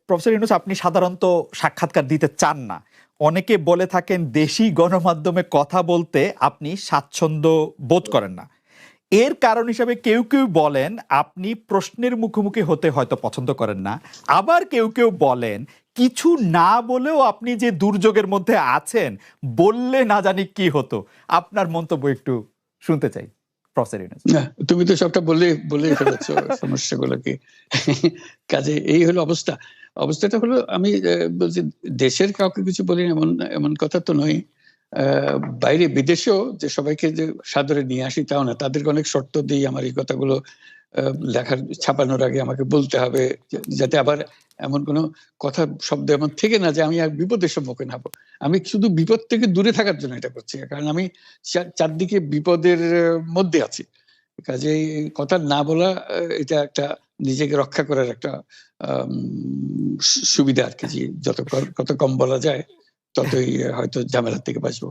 Professor Yunus, আপনি সাধারণত সাক্ষাৎকার দিতে চান না। অনেকে বলে থাকেন দেশি গণমাধ্যমে কথা বলতে আপনি স্বাচ্ছন্দ্য বোধ করেন না। এর কারণ হিসাবে কেউ কেউ বলেন আপনি প্রশ্নের মুখোমুখি হতে হয়তো পছন্দ করেন না। আবার কেউ কেউ বলেন কিছু না বলেও আপনি যে দুর্যোগের মধ্যে আছেন, বললে না জানি কি হতো। আপনার মন্তব্য একটু শুনতে চাই প্রফেসর ইউনূস। না, তুমি তো সবটা বলে ফেলেছ সমস্যাগুলো কি। কাজে এই হলো অবস্থা। অবস্থাটা হলো আমি বলছি দেশের কাউকে কিছু বলি এমন কথা তো নয়। বাইরে বিদেশেও যে সবাইকে যে সাদরে নিয়ে আসি তাও না, তাদেরকে অনেক শর্ত দিই আমার এই কথাগুলো লেখার ছাপানোর আগে আমাকে বলতে হবে, যাতে আবার এমন কোনো কথা শব্দ এমন থেকে না যে আমি আর বিপদের সম্মুখীন হব। আমি শুধু বিপদ থেকে দূরে থাকার জন্য এটা করছি, কারণ আমি চারদিকে বিপদের মধ্যে আছি। কাজেই কথা না বলা এটা একটা নিজেকে রক্ষা করার একটা সুবিধা আর কি, যে কত কম বলা যায় ততই হয়তো ঝামেলার থেকে বাঁচবো।